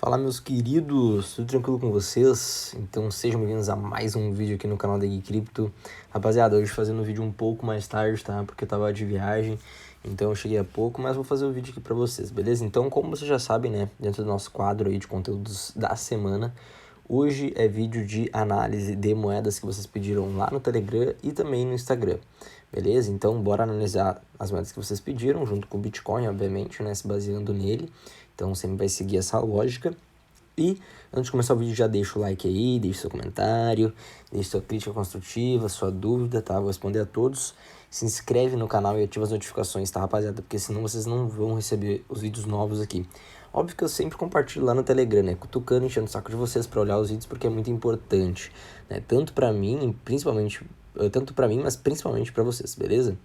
Fala, meus queridos, tudo tranquilo com vocês? Então sejam bem-vindos a mais um vídeo aqui no canal da Gui Cripto. Rapaziada, hoje fazendo o vídeo um pouco mais tarde, tá? Porque eu tava de viagem, então eu cheguei há pouco, mas vou fazer o vídeo aqui pra vocês, beleza? Então, como vocês já sabem, né, dentro do nosso quadro aí de conteúdos da semana, hoje é vídeo de análise de moedas que vocês pediram lá no Telegram e também no Instagram, beleza? Então, bora analisar as moedas que vocês pediram, junto com o Bitcoin, obviamente, né, se baseando nele. Então, sempre vai seguir essa lógica. E, antes de começar o vídeo, já deixa o like aí, deixa seu comentário, deixa sua crítica construtiva, sua dúvida, tá? Vou responder a todos. Se inscreve no canal e ativa as notificações, tá, rapaziada? Porque senão vocês não vão receber os vídeos novos aqui. Óbvio que eu sempre compartilho lá no Telegram, né? Cutucando, enchendo o saco de vocês pra olhar os vídeos, porque é muito importante, né? Tanto pra mim, principalmente... Tanto pra mim, mas principalmente pra vocês, beleza?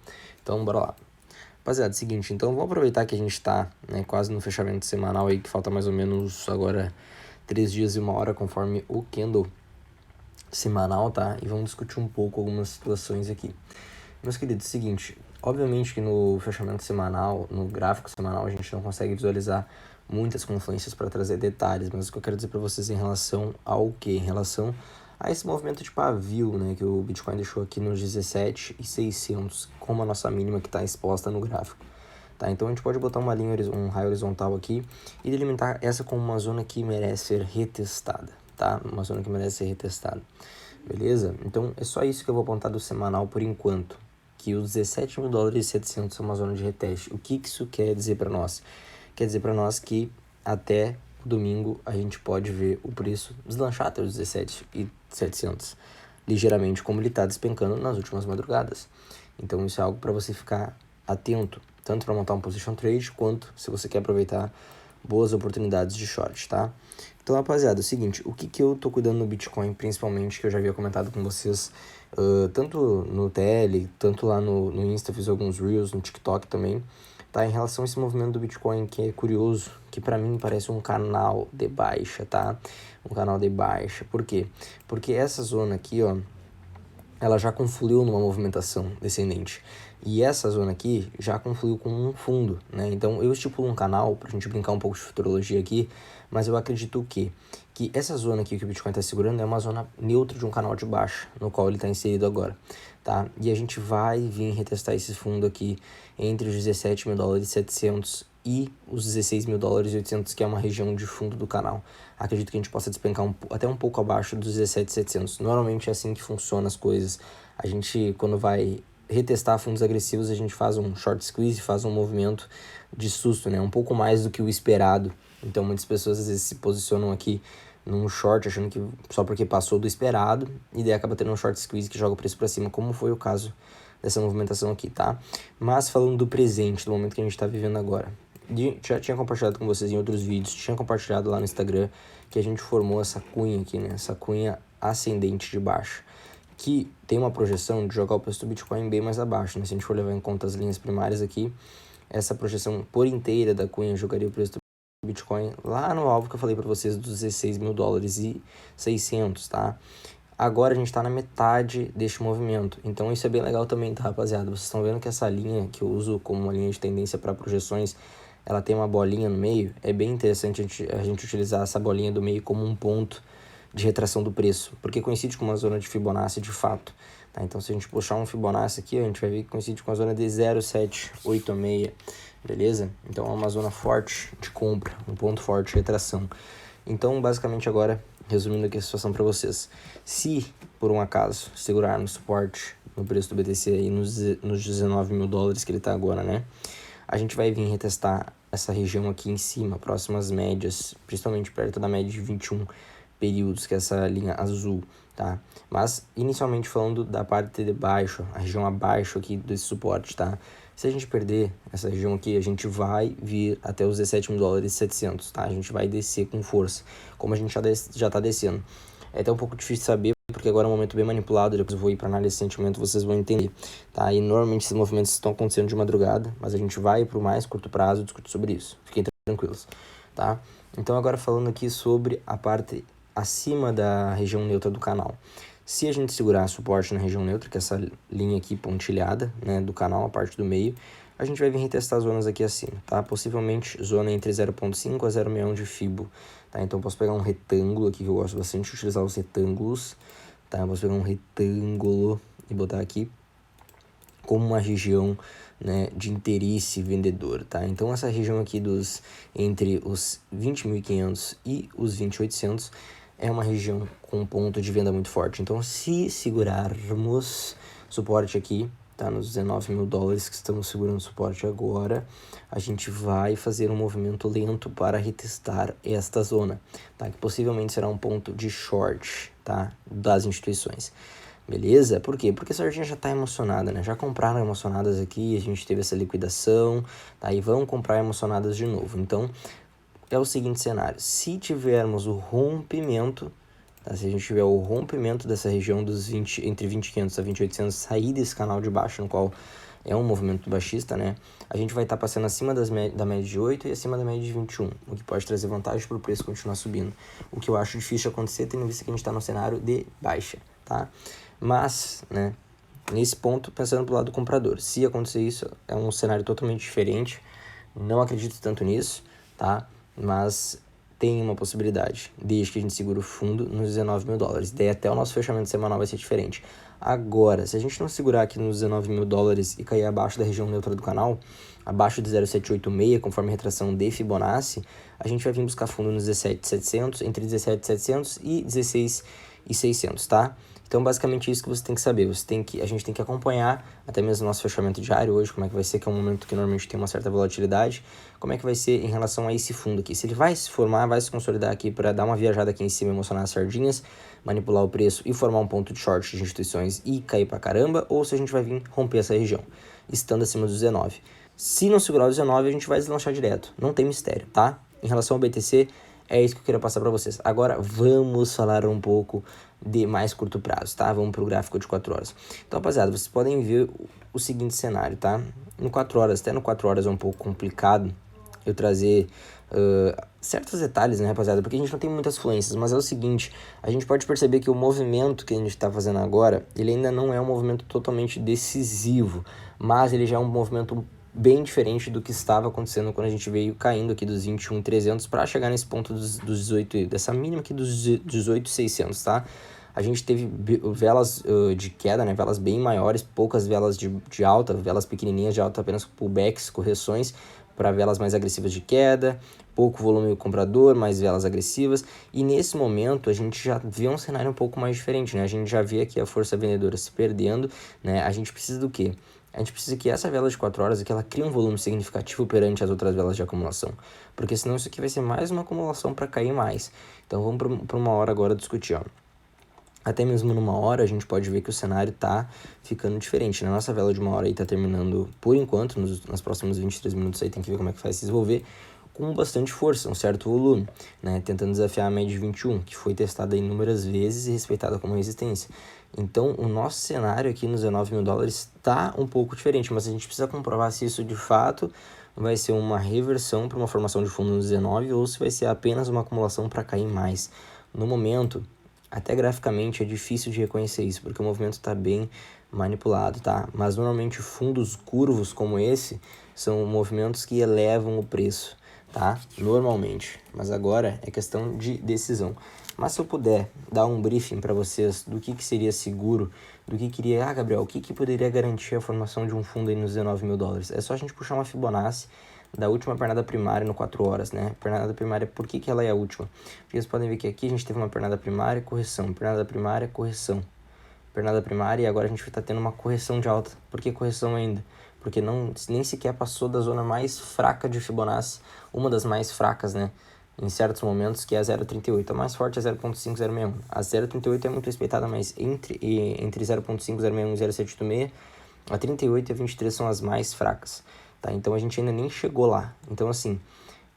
Então, bora lá. Rapaziada, seguinte, então vamos aproveitar que a gente tá, né, quase no fechamento semanal aí, que falta mais ou menos agora 3 dias e 1 hora, conforme o candle semanal, tá? E vamos discutir um pouco algumas situações aqui. Meus queridos, seguinte, obviamente que no fechamento semanal, no gráfico semanal, a gente não consegue visualizar muitas confluências para trazer detalhes, mas o que eu quero dizer para vocês em relação ao quê? Em relação a esse movimento de pavio, né, que o Bitcoin deixou aqui nos 17.600, como a nossa mínima que está exposta no gráfico. Tá, então a gente pode botar uma linha, um raio horizontal aqui e delimitar essa como uma zona que merece ser retestada, tá? Uma zona que merece ser retestada, beleza? Então é só isso que eu vou apontar do semanal por enquanto, que os 17 mil dólares e 700 são uma zona de reteste. O que isso quer dizer para nós? Quer dizer para nós que até domingo a gente pode ver o preço deslanchar até os 17.700, ligeiramente como ele está despencando nas últimas madrugadas. Então isso é algo para você ficar atento, tanto para montar um position trade, quanto se você quer aproveitar boas oportunidades de short, tá? Então, rapaziada, é o seguinte, o que eu tô cuidando no Bitcoin, principalmente, que eu já havia comentado com vocês, tanto no TL, tanto lá no Insta, fiz alguns Reels, no TikTok também, tá? Em relação a esse movimento do Bitcoin, que é curioso, que pra mim parece um canal de baixa, tá? Um canal de baixa. Por quê? Porque essa zona aqui, ó, ela já confluiu numa movimentação descendente. E essa zona aqui já confluiu com um fundo, né? Então eu estipulo um canal pra gente brincar um pouco de futurologia aqui, mas eu acredito que essa zona aqui que o Bitcoin está segurando é uma zona neutra de um canal de baixa, no qual ele está inserido agora, tá? E a gente vai vir retestar esse fundo aqui entre os 17 mil dólares e 700 e os 16 mil dólares e 800, que é uma região de fundo do canal. Acredito que a gente possa despencar até um pouco abaixo dos 17.700. Normalmente é assim que funcionam as coisas. A gente, quando vai retestar fundos agressivos, a gente faz um short squeeze, faz um movimento de susto, né? Um pouco mais do que o esperado. Então, muitas pessoas às vezes se posicionam aqui num short, achando que só porque passou do esperado, e daí acaba tendo um short squeeze que joga o preço para cima, como foi o caso dessa movimentação aqui, tá? Mas falando do presente, do momento que a gente está vivendo agora, já tinha compartilhado com vocês em outros vídeos, tinha compartilhado lá no Instagram, que a gente formou essa cunha aqui, né? Essa cunha ascendente de baixa, que tem uma projeção de jogar o preço do Bitcoin bem mais abaixo, né? Se a gente for levar em conta as linhas primárias aqui, essa projeção por inteira da cunha jogaria o preço do Bitcoin lá no alvo que eu falei para vocês dos 16 mil dólares e 600, tá? Agora a gente tá na metade deste movimento, então isso é bem legal também, tá, rapaziada? Vocês estão vendo que essa linha que eu uso como uma linha de tendência para projeções, ela tem uma bolinha no meio. É bem interessante a gente utilizar essa bolinha do meio como um ponto de retração do preço, porque coincide com uma zona de Fibonacci de fato, tá? Então se a gente puxar um Fibonacci aqui, a gente vai ver que coincide com a zona de 0,786, beleza? Então é uma zona forte de compra, um ponto forte de retração. Então basicamente agora, resumindo aqui a situação para vocês, se por um acaso segurar no suporte no preço do BTC aí nos 19 mil dólares que ele tá agora, né? A gente vai vir retestar essa região aqui em cima, próximas médias, principalmente perto da média de 21 períodos, que é essa linha azul, tá? Mas, inicialmente falando da parte de baixo, a região abaixo aqui desse suporte, tá? Se a gente perder essa região aqui, a gente vai vir até os 17 mil dólares e 700, tá? A gente vai descer com força, como a gente já tá descendo. É até um pouco difícil de saber, porque agora é um momento bem manipulado, depois eu vou ir para análise de sentimento, vocês vão entender, tá? E normalmente esses movimentos estão acontecendo de madrugada, mas a gente vai para o mais curto prazo discutir sobre isso. Fiquem tranquilos, tá? Então agora falando aqui sobre a parte acima da região neutra do canal. Se a gente segurar suporte na região neutra, que é essa linha aqui pontilhada, né, do canal, a parte do meio, a gente vai vir retestar zonas aqui acima, tá? Possivelmente zona entre 0.5 a 0.61 de Fibo, tá? Então eu posso pegar um retângulo aqui, que eu gosto bastante de utilizar os retângulos, tá? Eu posso pegar um retângulo e botar aqui como uma região, né, de interesse vendedor, tá? Então essa região aqui entre os 20.500 e os 20.800 é uma região com ponto de venda muito forte. Então se segurarmos suporte aqui, tá, nos 19 mil dólares que estamos segurando suporte agora, a gente vai fazer um movimento lento para retestar esta zona, tá? Que possivelmente será um ponto de short, tá, das instituições. Beleza? Por quê? Porque a sardinha já está emocionada, né? Já compraram emocionadas aqui, a gente teve essa liquidação, tá? E vão comprar emocionadas de novo. Então, é o seguinte cenário. Se tivermos o rompimento, tá? Se a gente tiver o rompimento dessa região entre 20.500 a 20.800, sair desse canal de baixo, no qual é um movimento baixista, né? A gente vai estar passando acima da média de 8 e acima da média de 21, o que pode trazer vantagem para o preço continuar subindo. O que eu acho difícil de acontecer, tendo visto que a gente está no cenário de baixa, tá? Mas, né, nesse ponto, pensando pro lado do comprador, se acontecer isso, é um cenário totalmente diferente, não acredito tanto nisso, tá? Mas tem uma possibilidade, desde que a gente segura o fundo nos 19 mil dólares. Daí até o nosso fechamento semanal vai ser diferente. Agora, se a gente não segurar aqui nos 19 mil dólares e cair abaixo da região neutra do canal, abaixo de 0,786, conforme a retração de Fibonacci, a gente vai vir buscar fundo nos 17.700, entre 17.700 e 16.600, tá? Então, basicamente, isso que você tem que saber. A gente tem que acompanhar até mesmo o nosso fechamento diário hoje, como é que vai ser, que é um momento que normalmente tem uma certa volatilidade, como é que vai ser em relação a esse fundo aqui. Se ele vai se formar, vai se consolidar aqui para dar uma viajada aqui em cima, emocionar as sardinhas, manipular o preço e formar um ponto de short de instituições e cair pra caramba, ou se a gente vai vir romper essa região, estando acima dos 19. Se não segurar os 19, a gente vai deslanchar direto. Não tem mistério, tá? Em relação ao BTC, é isso que eu queria passar para vocês. Agora, vamos falar um pouco de mais curto prazo, tá? Vamos para o gráfico de 4 horas. Então, rapaziada, vocês podem ver o seguinte cenário, tá? No 4 horas, até no 4 horas é um pouco complicado eu trazer certos detalhes, né, rapaziada? Porque a gente não tem muitas fluências, mas é o seguinte, a gente pode perceber que o movimento que a gente está fazendo agora, ele ainda não é um movimento totalmente decisivo, mas ele já é um movimento bem diferente do que estava acontecendo quando a gente veio caindo aqui dos 21.300 para chegar nesse ponto dos 18, dessa mínima aqui dos 18.600, tá? A gente teve velas de queda, né? Velas bem maiores, poucas velas de alta, velas pequenininhas de alta, apenas pullbacks, correções, para velas mais agressivas de queda, pouco volume comprador, mais velas agressivas, e nesse momento a gente já vê um cenário um pouco mais diferente, né? A gente já vê aqui a força vendedora se perdendo, né? A gente precisa do quê? A gente precisa que essa vela de 4 horas aqui, ela crie um volume significativo perante as outras velas de acumulação, porque senão isso aqui vai ser mais uma acumulação para cair mais. Então vamos para uma hora agora discutir, ó. Até mesmo numa hora a gente pode ver que o cenário tá ficando diferente, né? Nossa vela de uma hora aí tá terminando, por enquanto, nos próximos 23 minutos aí, tem que ver como é que vai se desenvolver, com bastante força, um certo volume, né? Tentando desafiar a média de 21, que foi testada inúmeras vezes e respeitada como resistência. Então, o nosso cenário aqui nos 19 mil dólares tá um pouco diferente, mas a gente precisa comprovar se isso de fato vai ser uma reversão para uma formação de fundo nos 19 ou se vai ser apenas uma acumulação para cair mais. No momento, até graficamente é difícil de reconhecer isso, porque o movimento está bem manipulado, tá? Mas normalmente fundos curvos como esse são movimentos que elevam o preço, tá? Normalmente. Mas agora é questão de decisão. Mas se eu puder dar um briefing para vocês do que seria seguro, do que queria... Ah, Gabriel, o que poderia garantir a formação de um fundo aí nos 19 mil dólares? É só a gente puxar uma Fibonacci da última pernada primária no 4 horas, né? Pernada primária, por que ela é a última? Porque vocês podem ver que aqui a gente teve uma pernada primária, correção, pernada primária, correção, pernada primária, e agora a gente está tendo uma correção de alta. Por que correção ainda? Porque nem sequer passou da zona mais fraca de Fibonacci, uma das mais fracas, né? Em certos momentos, que é a 0,38. A mais forte é 0,5061. A 0,38 é muito respeitada, mas entre 0,5061 e 0,786, a 38 e a 23 são as mais fracas, tá? Então a gente ainda nem chegou lá. Então, assim,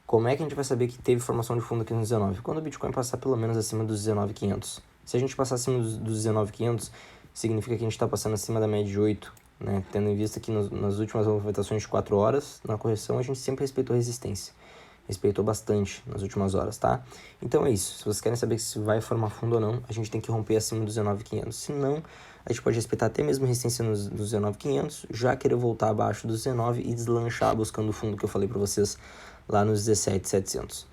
como é que a gente vai saber que teve formação de fundo aqui no 19? Quando o Bitcoin passar pelo menos acima dos 19.500. Se a gente passar acima dos 19.500, significa que a gente está passando acima da média de 8, né? Tendo em vista que nas últimas movimentações de 4 horas, na correção, a gente sempre respeitou resistência. respeitou bastante nas últimas horas, tá? Então é isso, se vocês querem saber se vai formar fundo ou não, a gente tem que romper acima dos 19.500, se não, a gente pode respeitar até mesmo resistência nos 19.500, já querer voltar abaixo dos 19 e deslanchar buscando o fundo que eu falei para vocês lá nos 17.700.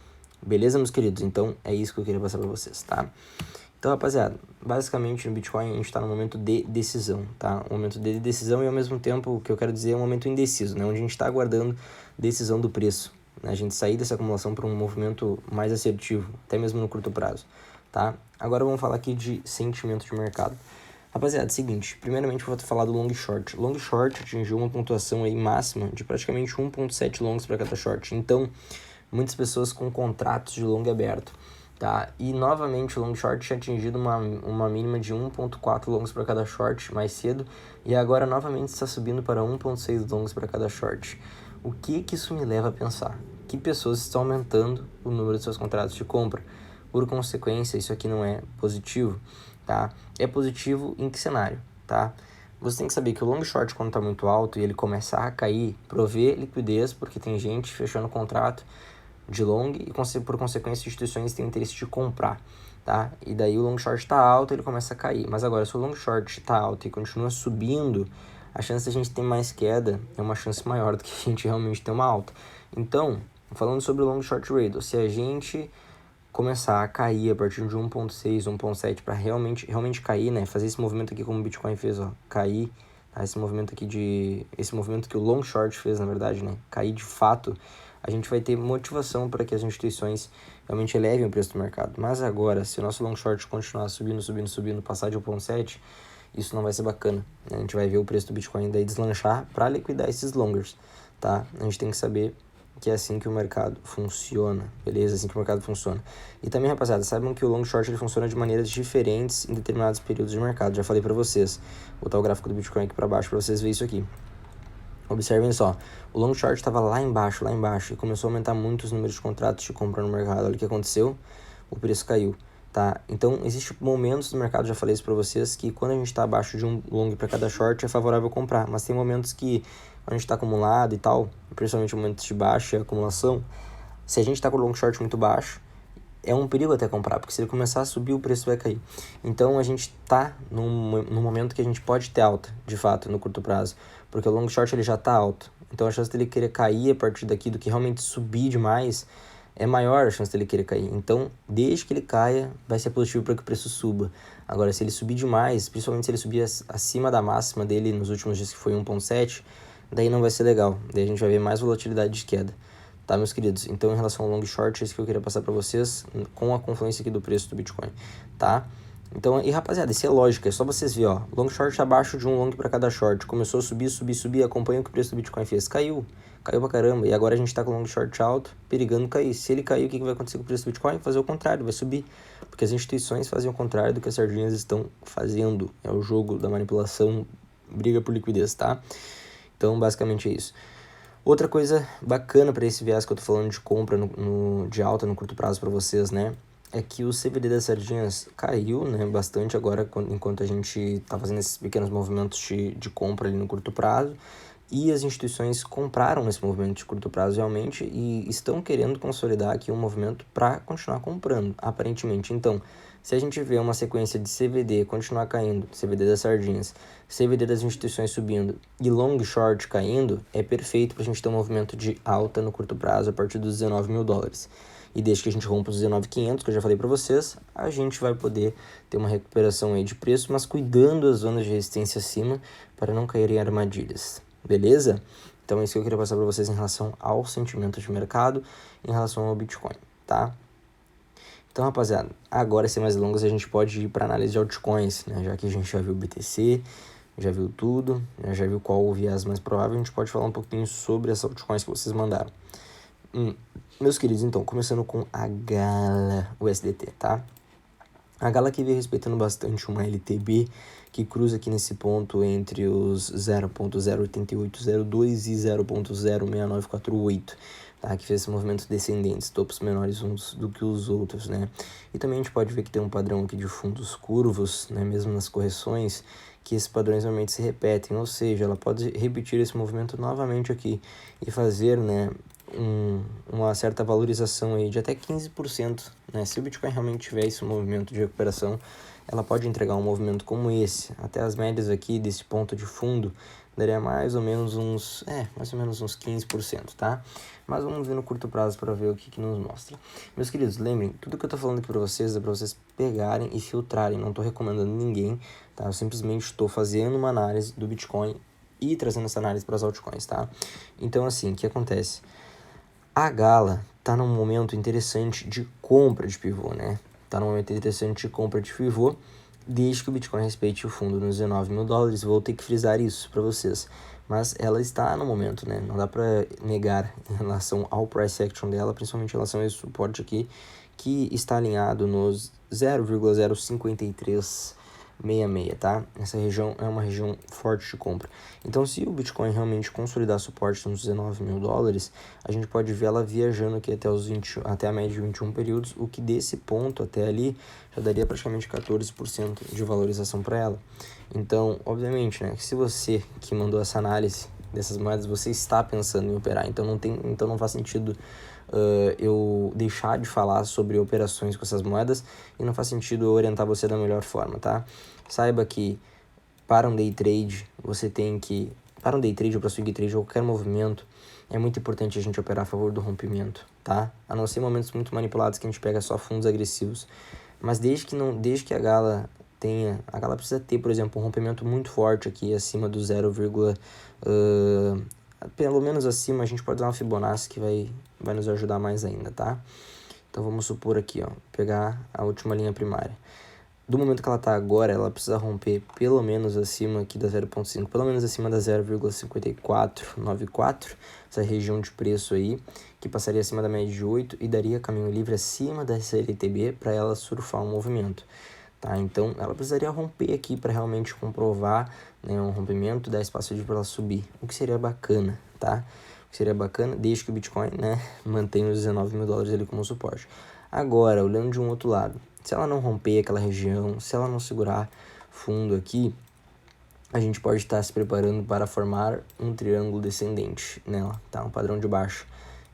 Beleza, meus queridos? Então é isso que eu queria passar para vocês, tá? Então, rapaziada, basicamente no Bitcoin a gente está no momento de decisão, tá? Um momento de decisão e ao mesmo tempo o que eu quero dizer é um momento indeciso, né? Onde a gente está aguardando decisão do preço, né? A gente sair dessa acumulação para um movimento mais assertivo, até mesmo no curto prazo, tá? Agora vamos falar aqui de sentimento de mercado. Rapaziada, é o seguinte, primeiramente eu vou falar do long short. Long short atingiu uma pontuação aí máxima de praticamente 1.7 longs para cada short. Então, muitas pessoas com contratos de long aberto. Tá? E novamente o long short tinha atingido uma mínima de 1.4 longs para cada short mais cedo e agora novamente está subindo para 1.6 longs para cada short. O que isso me leva a pensar? Que pessoas estão aumentando o número de seus contratos de compra. Por consequência, isso aqui não é positivo, tá? É positivo em que cenário, tá? Você tem que saber que o long short, quando está muito alto e ele começar a cair, prover liquidez, porque tem gente fechando contrato de long e por consequência instituições têm interesse de comprar, tá? E daí o long short está alto, ele começa a cair. Mas agora, se o long short está alto e continua subindo, a chance de a gente ter mais queda é uma chance maior do que a gente realmente ter uma alta. Então, falando sobre o long short rate, se a gente começar a cair a partir de 1.6, 1.7 para realmente cair, né? Fazer esse movimento aqui como o Bitcoin fez, ó, cair, tá? Esse movimento que o long short fez, na verdade, né? Cair de fato, a gente vai ter motivação para que as instituições realmente elevem o preço do mercado. Mas agora, se o nosso long short continuar subindo, passar de 1.7, isso não vai ser bacana, né? A gente vai ver o preço do Bitcoin daí deslanchar para liquidar esses longers, tá? A gente tem que saber que é assim que o mercado funciona, beleza? Assim que o mercado funciona. E também, rapaziada, saibam que o long short ele funciona de maneiras diferentes em determinados períodos de mercado. Já falei para vocês. Vou botar o gráfico do Bitcoin aqui para baixo para vocês verem isso aqui. Observem só, o long short estava lá embaixo, e começou a aumentar muito os números de contratos de compra no mercado. Olha o que aconteceu, o preço caiu, tá? Então, existem momentos no mercado, já falei isso para vocês, que quando a gente está abaixo de um long para cada short, é favorável comprar. Mas tem momentos que a gente está acumulado e tal, principalmente momentos de baixa acumulação, se a gente está com o long short muito baixo, é um perigo até comprar, porque se ele começar a subir, o preço vai cair. Então, a gente está num momento que a gente pode ter alta, de fato, no curto prazo, porque o long short ele já está alto. Então, a chance dele querer cair a partir daqui do que realmente subir demais é maior a chance dele querer cair. Então, desde que ele caia, vai ser positivo para que o preço suba. Agora, se ele subir demais, principalmente se ele subir acima da máxima dele nos últimos dias, que foi 1.7, daí não vai ser legal. Daí a gente vai ver mais volatilidade de queda. Tá, meus queridos? Então, em relação ao long short, é isso que eu queria passar para vocês com a confluência aqui do preço do Bitcoin, tá? Então, e rapaziada, isso é lógica, é só vocês verem, ó, long short abaixo de um long para cada short, começou a subir, acompanha o que o preço do Bitcoin fez, caiu pra caramba, e agora a gente tá com o long short alto, perigando cair. Se ele cair, o que vai acontecer com o preço do Bitcoin? Fazer o contrário, vai subir, porque as instituições fazem o contrário do que as sardinhas estão fazendo, é o jogo da manipulação, briga por liquidez, tá? Então, basicamente é isso. Outra coisa bacana para esse viés que eu tô falando de compra de alta no curto prazo para vocês, né? É que o CVD das sardinhas caiu, né, bastante agora, enquanto a gente tá fazendo esses pequenos movimentos de compra ali no curto prazo. E as instituições compraram esse movimento de curto prazo realmente e estão querendo consolidar aqui um movimento para continuar comprando, aparentemente. Então, se a gente vê uma sequência de CVD continuar caindo, CVD das sardinhas, CVD das instituições subindo e long short caindo, é perfeito para a gente ter um movimento de alta no curto prazo a partir dos 19 mil dólares. E desde que a gente rompa os 19.500, que eu já falei para vocês, a gente vai poder ter uma recuperação aí de preço, mas cuidando das zonas de resistência acima para não cair em armadilhas. Beleza? Então é isso que eu queria passar para vocês em relação ao sentimento de mercado, em relação ao Bitcoin, tá? Então, rapaziada, agora sem mais longas a gente pode ir para análise de altcoins, né? Já que a gente já viu o BTC, já viu tudo, já viu qual o viés mais provável, a gente pode falar um pouquinho sobre as altcoins que vocês mandaram. Meus queridos, então, começando com a Gala USDT, tá? A Gala aqui veio respeitando bastante uma LTB que cruza aqui nesse ponto entre os 0.08802 e 0.06948, tá? Que fez esse movimento descendente, topos menores uns do que os outros, né? E também a gente pode ver que tem um padrão aqui de fundos curvos, né? Mesmo nas correções, que esses padrões normalmente se repetem, ou seja, ela pode repetir esse movimento novamente aqui e fazer, né, uma certa valorização aí de até 15%, né? Se o Bitcoin realmente tiver esse movimento de recuperação, ela pode entregar um movimento como esse. Até as médias aqui desse ponto de fundo daria mais ou menos uns 15%, tá? Mas vamos ver no curto prazo para ver o que nos mostra. Meus queridos, lembrem, tudo que eu tô falando aqui para vocês é para vocês pegarem e filtrarem. Não tô recomendando ninguém, tá? Eu simplesmente estou fazendo uma análise do Bitcoin e trazendo essa análise para as altcoins, tá? Então, assim, o que acontece? A Gala tá num momento interessante de compra de pivô, né? Tá num momento interessante de compra de pivô, desde que o Bitcoin respeite o fundo nos $19.000. Vou ter que frisar isso para vocês. Mas ela está no momento, né? Não dá para negar em relação ao price action dela, principalmente em relação a esse suporte aqui, que está alinhado nos 0,05366, tá? Essa região é uma região forte de compra. Então, se o Bitcoin realmente consolidar suporte nos $19.000, a gente pode ver ela viajando aqui até a média de 21 períodos, o que desse ponto até ali já daria praticamente 14% de valorização para ela. Então, obviamente, né, se você que mandou essa análise dessas moedas, você está pensando em operar, então não faz sentido eu deixar de falar sobre operações com essas moedas e não faz sentido eu orientar você da melhor forma, tá? Saiba que para um day trade ou para swing trade ou qualquer movimento, é muito importante a gente operar a favor do rompimento, tá? A não ser momentos muito manipulados que a gente pega só fundos agressivos. Mas desde que a Gala precisa ter, por exemplo, um rompimento muito forte aqui acima do pelo menos acima, a gente pode usar uma Fibonacci que vai nos ajudar mais ainda, tá? Então vamos supor aqui, ó, pegar a última linha primária. Do momento que ela tá agora, ela precisa romper pelo menos acima aqui da 0,5, pelo menos acima da 0,5494, essa região de preço aí, que passaria acima da média de 8 e daria caminho livre acima da CLTB para ela surfar um movimento, tá? Então, ela precisaria romper aqui para realmente comprovar, né, um rompimento, dar espaço livre para ela subir, o que seria bacana, tá? O que seria bacana, desde que o Bitcoin, né, mantenha os $19.000 ali como suporte. Agora, olhando de um outro lado, se ela não romper aquela região, se ela não segurar fundo aqui, a gente pode estar se preparando para formar um triângulo descendente nela, tá? Um padrão de baixo,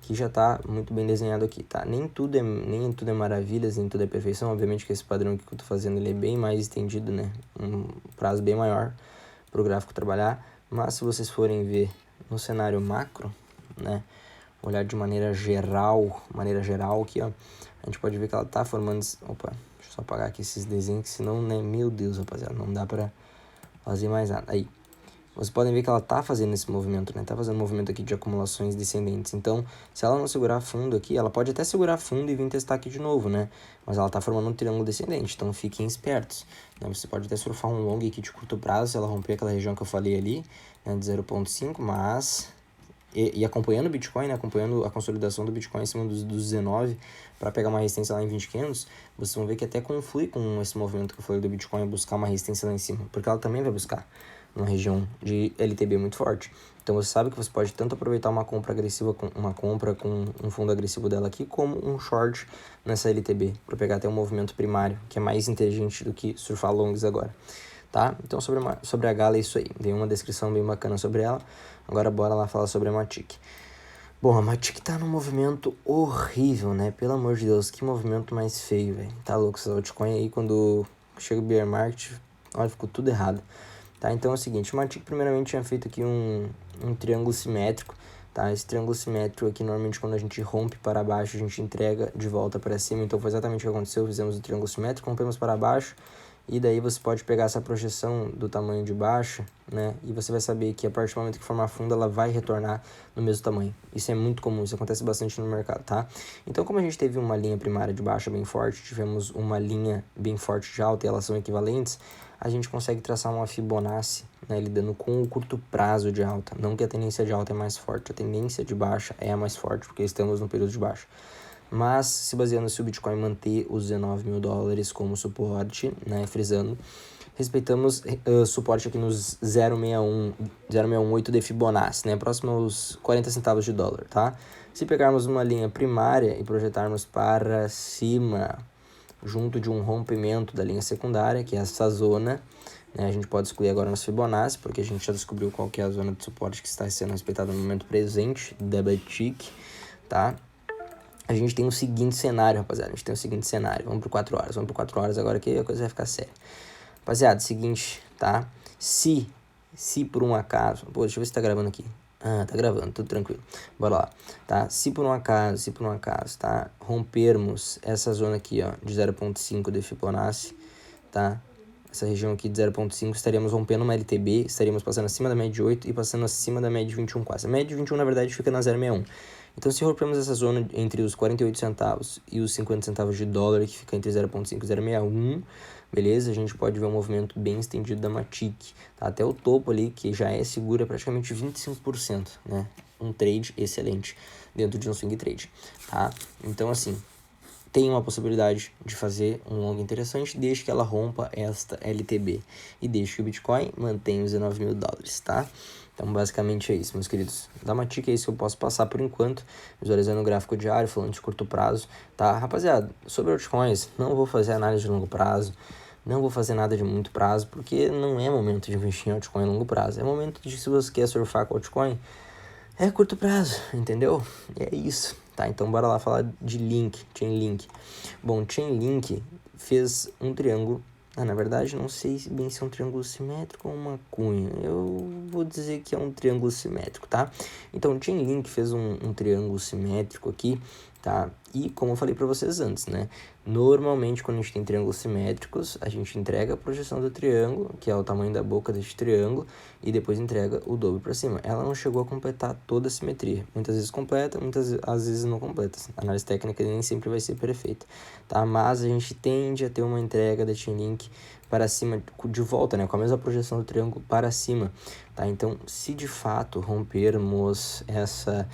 que já está muito bem desenhado aqui, tá? Nem tudo é maravilhas, nem tudo é perfeição. Obviamente que esse padrão que eu estou fazendo ele é bem mais estendido, né? Um prazo bem maior para o gráfico trabalhar. Mas se vocês forem ver no cenário macro, né? Olhar de maneira geral aqui, ó, a gente pode ver que ela tá formando... Opa, deixa eu só apagar aqui esses desenhos, que senão, né, meu Deus, rapaziada, não dá pra fazer mais nada. Aí, vocês podem ver que ela tá fazendo esse movimento, né, tá fazendo um movimento aqui de acumulações descendentes. Então, se ela não segurar fundo aqui, ela pode até segurar fundo e vir testar aqui de novo, né, mas ela tá formando um triângulo descendente, então fiquem espertos, né? Você pode até surfar um long aqui de curto prazo, se ela romper aquela região que eu falei ali, né, de 0,5, mas... E acompanhando o Bitcoin, né, acompanhando a consolidação do Bitcoin em cima dos 19 para pegar uma resistência lá em 20.500, vocês vão ver que até conflui com esse movimento que eu falei do Bitcoin buscar uma resistência lá em cima, porque ela também vai buscar uma região de LTB muito forte. Então você sabe que você pode tanto aproveitar uma compra agressiva, uma compra com um fundo agressivo dela aqui, como um short nessa LTB, para pegar até um movimento primário, que é mais inteligente do que surfar longs agora. Tá? Então sobre a Gala é isso aí, dei uma descrição bem bacana sobre ela, agora bora lá falar sobre a Matic. Bom, a Matic tá num movimento horrível, né, pelo amor de Deus, que movimento mais feio, velho, tá louco, essa altcoin aí quando chega o bear market, olha, ficou tudo errado, tá? Então é o seguinte, o Matic primeiramente tinha feito aqui um triângulo simétrico, tá? Esse triângulo simétrico aqui, normalmente quando a gente rompe para baixo, a gente entrega de volta para cima, então foi exatamente o que aconteceu, fizemos o triângulo simétrico, rompemos para baixo, e daí você pode pegar essa projeção do tamanho de baixa, né? E você vai saber que a partir do momento que formar fundo, ela vai retornar no mesmo tamanho. Isso é muito comum, isso acontece bastante no mercado, tá? Então, como a gente teve uma linha primária de baixa bem forte, tivemos uma linha bem forte de alta e elas são equivalentes, a gente consegue traçar uma Fibonacci, né? Lidando com o curto prazo de alta. Não que a tendência de alta é mais forte, a tendência de baixa é a mais forte, porque estamos no período de baixa. Mas, se baseando se o Bitcoin manter os $19.000 como suporte, né, frisando, respeitamos suporte aqui nos 0,618 de Fibonacci, né, próximo aos 40 centavos de dólar, tá? Se pegarmos uma linha primária e projetarmos para cima, junto de um rompimento da linha secundária, que é essa zona, né, a gente pode excluir agora nos Fibonacci, porque a gente já descobriu qual que é a zona de suporte que está sendo respeitada no momento presente da Matic. tá? A gente tem o seguinte cenário, rapaziada, vamos pro 4 horas agora que a coisa vai ficar séria. Rapaziada, seguinte, tá? Se por um acaso, pô, deixa eu ver se tá gravando aqui. Ah, tá gravando, tudo tranquilo. Bora lá, tá? Se por um acaso, tá? Rompermos essa zona aqui, ó, de 0.5 de Fibonacci, tá? Essa região aqui de 0.5, estaríamos rompendo uma LTB, estaríamos passando acima da média de 8 e passando acima da média de 21 quase. A média de 21, na verdade, fica na 0,61. Então, se rompemos essa zona entre os 48 centavos e os 50 centavos de dólar, que fica entre 0.5 e 0,61, beleza? A gente pode ver um movimento bem estendido da Matic, tá? Até o topo ali, que já é segura praticamente 25%, né? Um trade excelente dentro de um swing trade, tá? Então, assim, tem uma possibilidade de fazer um long interessante desde que ela rompa esta LTB e desde que o Bitcoin mantenha os 19 mil dólares, tá? Então, basicamente é isso, meus queridos. Da Matic é isso que eu posso passar por enquanto, visualizando o gráfico diário, falando de curto prazo, tá? Rapaziada, sobre altcoins, não vou fazer análise de longo prazo, não vou fazer nada de muito prazo, porque não é momento de investir em altcoin a longo prazo. É momento de, se você quer surfar com altcoin, é curto prazo, entendeu? E é isso, tá? Então, bora lá falar de Chainlink. Bom, Chainlink fez um triângulo. Na verdade, não sei bem se é um triângulo simétrico ou uma cunha. Eu vou dizer que é um triângulo simétrico, tá? Então, Chainlink fez um triângulo simétrico aqui, tá? E como eu falei para vocês antes, né? Normalmente, quando a gente tem triângulos simétricos, a gente entrega a projeção do triângulo, que é o tamanho da boca deste triângulo, e depois entrega o dobro para cima. Ela não chegou a completar toda a simetria. Muitas vezes completa, às vezes não completa. A análise técnica nem sempre vai ser perfeita, tá? Mas a gente tende a ter uma entrega da Chainlink para cima, de volta, né? Com a mesma projeção do triângulo para cima, tá? Então, se de fato rompermos essa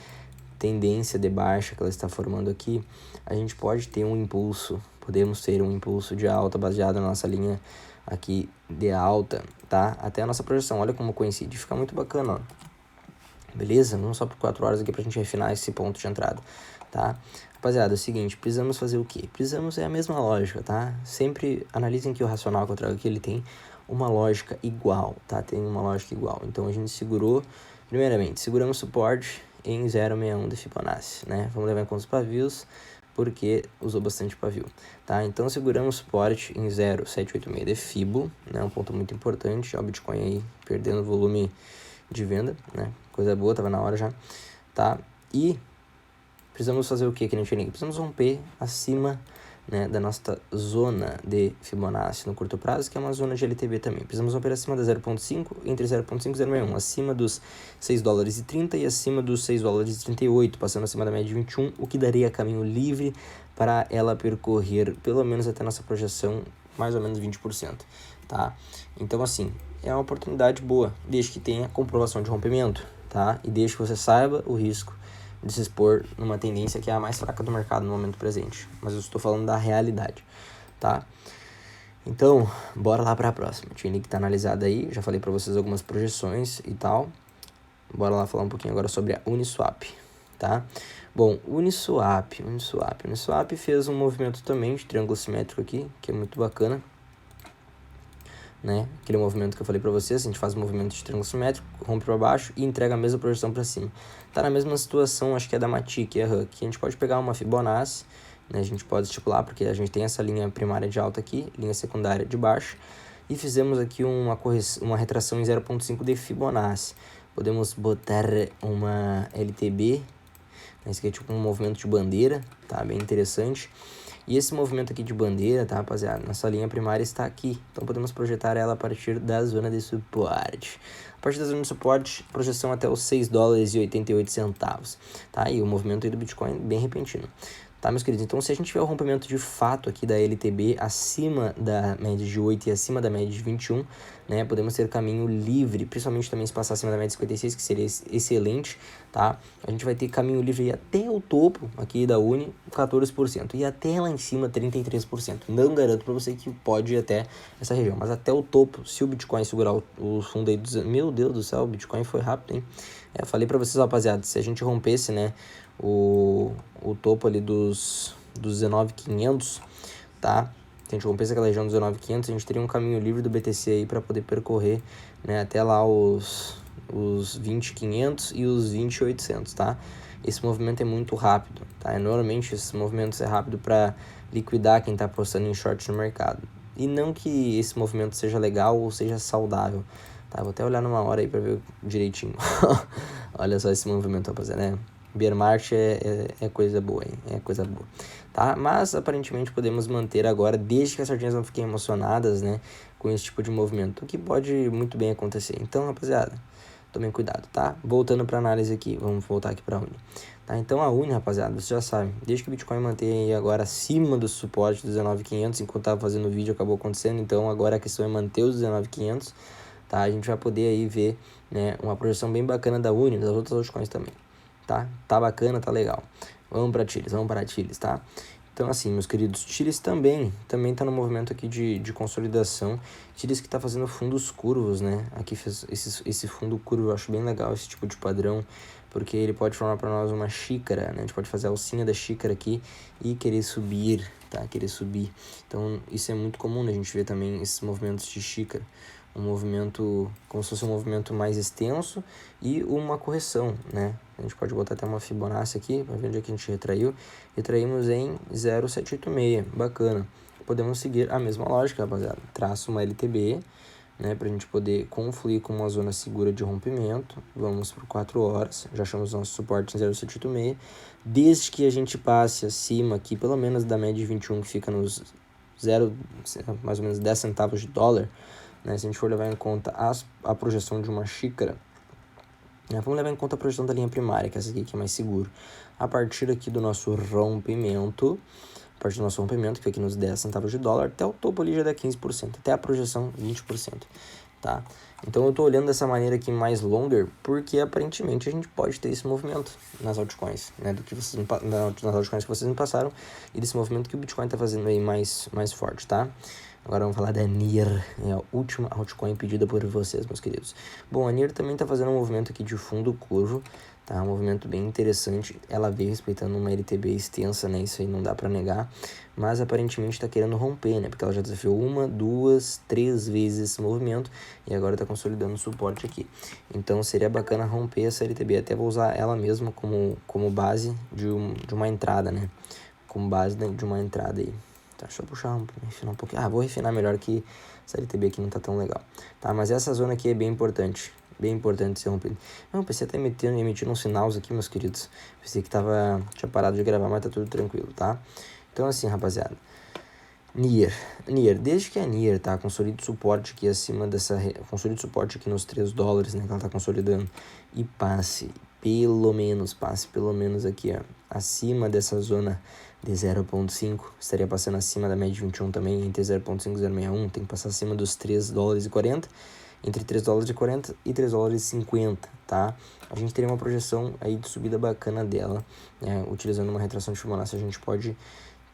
tendência de baixa que ela está formando aqui, a gente pode ter um impulso, podemos ter um impulso de alta baseado na nossa linha aqui de alta, tá? Até a nossa projeção, olha como coincide, fica muito bacana, ó. Beleza? Não só por 4 horas aqui pra gente refinar esse ponto de entrada, tá? Rapaziada, é o seguinte, precisamos fazer o quê? Precisamos, é a mesma lógica, tá? Sempre analisem que o racional que eu trago aqui, ele tem uma lógica igual, tá? Tem uma lógica igual. Então, a gente segurou, primeiramente, seguramos suporte em 0,61 de Fibonacci, né? Vamos levar em conta os pavios, porque usou bastante pavio, tá? Então, seguramos suporte em 0,786 de Fibo, né? Um ponto muito importante, ó, o Bitcoin aí perdendo volume de venda, né? Coisa boa, tava na hora já, tá? E precisamos fazer o que aqui no Chainlink? Precisamos romper acima, né, da nossa zona de Fibonacci no curto prazo, que é uma zona de LTB também. Precisamos romper acima da 0.5, entre 0.5 e 0.61, acima dos 6 dólares e 30 e acima dos 6 dólares e 38, passando acima da média de 21, o que daria caminho livre para ela percorrer, pelo menos até nossa projeção, mais ou menos 20%, tá? Então, assim, é uma oportunidade boa, desde que tenha comprovação de rompimento, tá? E desde que você saiba o risco de se expor numa tendência que é a mais fraca do mercado no momento presente. Mas eu estou falando da realidade, tá? Então, bora lá para a próxima. O Chainlink tá analisado aí, já falei para vocês algumas projeções e tal. Bora lá falar um pouquinho agora sobre a Uniswap, tá? Bom, Uniswap fez um movimento também de triângulo simétrico aqui, que é muito bacana, né? Aquele movimento que eu falei pra vocês, a gente faz um movimento de triângulo simétrico, rompe para baixo e entrega a mesma projeção para cima. Tá na mesma situação, acho que é da Matic, é a Huck. A gente pode pegar uma Fibonacci, né? A gente pode estipular, porque a gente tem essa linha primária de alta aqui, linha secundária de baixo, e fizemos aqui uma retração em 0.5 de Fibonacci. Podemos botar uma LTB, esse aqui é tipo um movimento de bandeira, tá? Bem interessante. E esse movimento aqui de bandeira, tá, rapaziada? Nossa linha primária está aqui. Então, podemos projetar ela a partir da zona de suporte. A partir da zona de suporte, projeção até os 6 dólares e 88 centavos, tá? E o movimento aí do Bitcoin bem repentino. Tá, meus queridos? Então, se a gente tiver o rompimento de fato aqui da LTB acima da média de 8 e acima da média de 21, né, podemos ter caminho livre, principalmente também se passar acima da média de 56, que seria excelente, tá? A gente vai ter caminho livre até o topo aqui da Uni, 14%, e até lá em cima, 33%. Não garanto pra você que pode ir até essa região, mas até o topo, se o Bitcoin segurar o fundo aí dos... Meu Deus do céu, o Bitcoin foi rápido, hein? Eu falei pra vocês, rapaziada, se a gente rompesse, né, o topo ali dos 19.500, tá? Se a gente rompesse aquela região dos 19.500, a gente teria um caminho livre do BTC aí para poder percorrer, né, até lá os 20.500 e os 20.800, tá? esse movimento é muito rápido, tá? Normalmente esses movimentos é rápido para liquidar quem está apostando em short no mercado. E não que esse movimento seja legal ou seja saudável, tá? Vou até olhar numa hora aí para ver direitinho. Olha só esse movimento, rapaziada, né? Bear market é coisa boa, hein? É coisa boa, tá? Mas aparentemente podemos manter agora, desde que as sardinhas não fiquem emocionadas, né, com esse tipo de movimento, o que pode muito bem acontecer. Então, rapaziada, tomem cuidado, tá? Voltando para análise aqui, vamos voltar aqui para a Uni. Tá? Então a Uni, rapaziada, você já sabe, desde que o Bitcoin mantém agora acima do suporte dos 19.500, enquanto tava fazendo o vídeo acabou acontecendo, então agora a questão é manter os 19.500, tá? A gente vai poder aí ver, né, uma projeção bem bacana da Uni, das outras altcoins também, tá? Tá bacana, tá legal. Vamos para Tiles, tá? Então, assim, meus queridos, Tiles também tá no movimento aqui de consolidação. Tiles que tá fazendo fundos curvos, né? Aqui fez esse fundo curvo, eu acho bem legal esse tipo de padrão, porque ele pode formar para nós uma xícara, né? A gente pode fazer a alcinha da xícara aqui e querer subir, tá? Querer subir. Então, isso é muito comum, né? A gente vê também esses movimentos de xícara. Um movimento, como se fosse um movimento mais extenso e uma correção, né? A gente pode botar até uma Fibonacci aqui, para ver onde é que a gente retraiu. Retraímos em 0,786, bacana. Podemos seguir a mesma lógica, rapaziada. Traço uma LTB, né, para a gente poder confluir com uma zona segura de rompimento. Vamos por 4 horas, já achamos nosso suporte em 0,786. Desde que a gente passe acima aqui, pelo menos da média de 21, que fica nos mais ou menos 10 centavos de dólar, né, se a gente for levar em conta a projeção de uma xícara, né, vamos levar em conta a projeção da linha primária, que é essa aqui que é mais seguro. A partir aqui do nosso rompimento, que fica aqui nos 10 centavos de dólar, até o topo ali já dá 15%, até a projeção 20%, tá? Então eu tô olhando dessa maneira aqui mais longer, porque aparentemente a gente pode ter esse movimento nas altcoins, né, nas altcoins que vocês me passaram, e desse movimento que o Bitcoin tá fazendo aí mais forte, tá? Agora vamos falar da NIR, é a última altcoin pedida por vocês, meus queridos. Bom, a NIR também está fazendo um movimento aqui de fundo curvo, tá? Um movimento bem interessante. Ela veio respeitando uma LTB extensa, né? Isso aí não dá para negar. Mas aparentemente está querendo romper, né? Porque ela já desafiou 1, 2, 3 vezes esse movimento e agora está consolidando o suporte aqui. Então seria bacana romper essa LTB. Até vou usar ela mesma como base de uma entrada, né? Como base de uma entrada aí. Tá, deixa eu refinar um pouquinho. Vou refinar melhor que essa LTB aqui não tá tão legal. Tá, mas essa zona aqui é bem importante. Bem importante ser rompida. Não, pensei até emitindo uns sinais aqui, meus queridos. Pensei que tinha parado de gravar, mas tá tudo tranquilo, tá? Então assim, rapaziada. NIR, desde que a NIR, tá? Consolida o suporte aqui acima consolida o suporte aqui nos 3 dólares, né? Que ela tá consolidando. E passe pelo menos aqui, ó. Acima dessa zona de 0,5, estaria passando acima da média de 21 também, entre 0,5 e 0,61, tem que passar acima dos 3 dólares e 40, entre 3 dólares e 40 e 3 dólares e 50, tá? A gente teria uma projeção aí de subida bacana dela, né? Utilizando uma retração de Fibonacci, a gente pode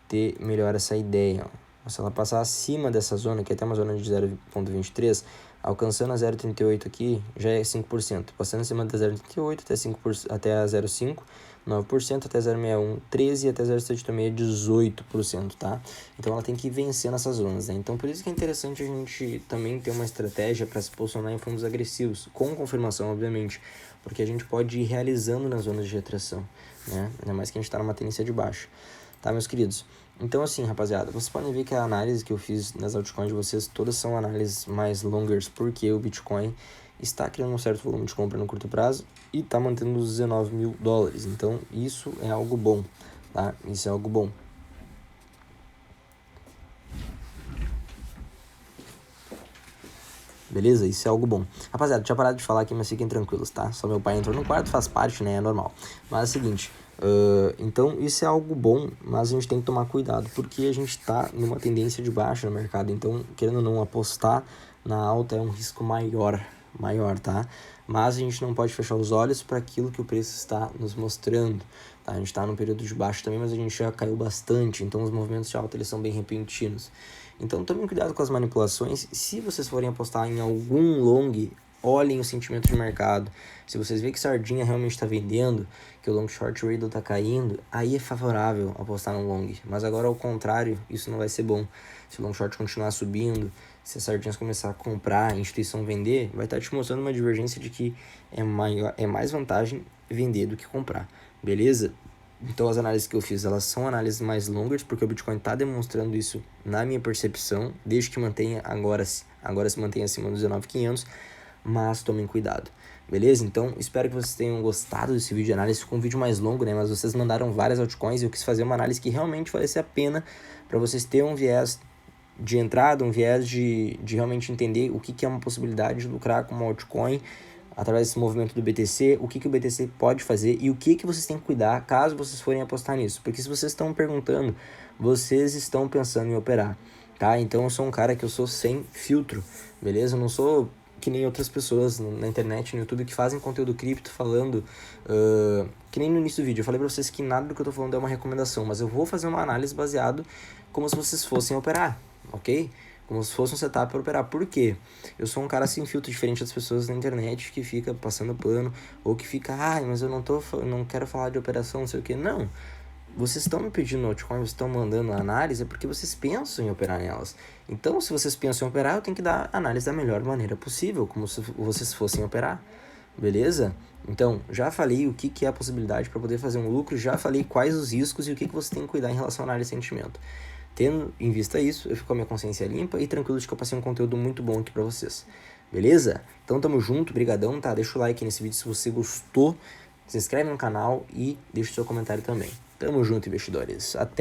ter melhor essa ideia, ó. Se ela passar acima dessa zona, que é até uma zona de 0,23, alcançando a 0,38 aqui, já é 5%. Passando acima da 0,38 até a 0,5%, 9%, até 0,61, 13% até 0,76, 18%, tá? Então ela tem que vencer nessas zonas, né? Então por isso que é interessante a gente também ter uma estratégia para se posicionar em fundos agressivos, com confirmação, obviamente, porque a gente pode ir realizando nas zonas de retração, né? Ainda mais que a gente está numa tendência de baixa. Tá, meus queridos? Então, assim, rapaziada, vocês podem ver que a análise que eu fiz nas altcoins de vocês, todas são análises mais longers, porque o Bitcoin está criando um certo volume de compra no curto prazo e está mantendo os 19 mil dólares. Então, isso é algo bom, tá? Isso é algo bom. Beleza? Isso é algo bom. Rapaziada, tinha parado de falar aqui, mas fiquem tranquilos, tá? Só meu pai entrou no quarto, faz parte, né? É normal. Mas é o seguinte... então isso é algo bom, mas a gente tem que tomar cuidado porque a gente está numa tendência de baixa no mercado, então querendo ou não apostar na alta é um risco maior, tá? Mas a gente não pode fechar os olhos para aquilo que o preço está nos mostrando, tá? A gente está num período de baixa também, mas a gente já caiu bastante, então os movimentos de alta eles são bem repentinos. Então tomem cuidado com as manipulações. Se vocês forem apostar em algum long, olhem o sentimento de mercado. Se vocês verem que sardinha realmente está vendendo, que o long short ratio está caindo, aí é favorável apostar no long. Mas agora ao contrário, isso não vai ser bom. Se o long short continuar subindo, se as sardinhas começar a comprar, a instituição vender, vai estar te mostrando uma divergência de que é mais vantagem vender do que comprar. beleza? Então as análises que eu fiz, elas são análises mais longas, porque o Bitcoin está demonstrando isso na minha percepção, desde que mantenha agora se mantenha acima dos 19.500, mas tomem cuidado, beleza? Então espero que vocês tenham gostado desse vídeo de análise. Ficou um vídeo mais longo, né? Mas vocês mandaram várias altcoins e eu quis fazer uma análise que realmente valesse a pena, para vocês terem um viés de entrada, um viés de realmente entender o que é uma possibilidade de lucrar com uma altcoin através desse movimento do BTC, o que o BTC pode fazer e o que vocês têm que cuidar caso vocês forem apostar nisso. Porque se vocês estão perguntando, vocês estão pensando em operar, tá? Então eu sou um cara que eu sou sem filtro, beleza? Eu não sou que nem outras pessoas na internet, no YouTube, que fazem conteúdo cripto falando, que nem no início do vídeo, eu falei pra vocês que nada do que eu tô falando é uma recomendação, mas eu vou fazer uma análise baseado como se vocês fossem operar, ok? Como se fosse um setup para operar. Por quê? Eu sou um cara sem filtro, diferente das pessoas na internet que fica passando pano, ou que fica, mas eu não quero falar de operação, não sei o que. Não. Vocês estão me pedindo altcoin, vocês estão mandando análise, é porque vocês pensam em operar nelas. Então, se vocês pensam em operar, eu tenho que dar análise da melhor maneira possível, como se vocês fossem operar. Beleza? Então, já falei o que é a possibilidade para poder fazer um lucro, já falei quais os riscos e o que você tem que cuidar em relação à análise de sentimento. Tendo em vista isso, eu fico com a minha consciência limpa e tranquilo de que eu passei um conteúdo muito bom aqui pra vocês. Beleza? Então tamo junto, brigadão, tá? Deixa o like nesse vídeo se você gostou, se inscreve no canal e deixa o seu comentário também. Tamo junto, investidores. Até!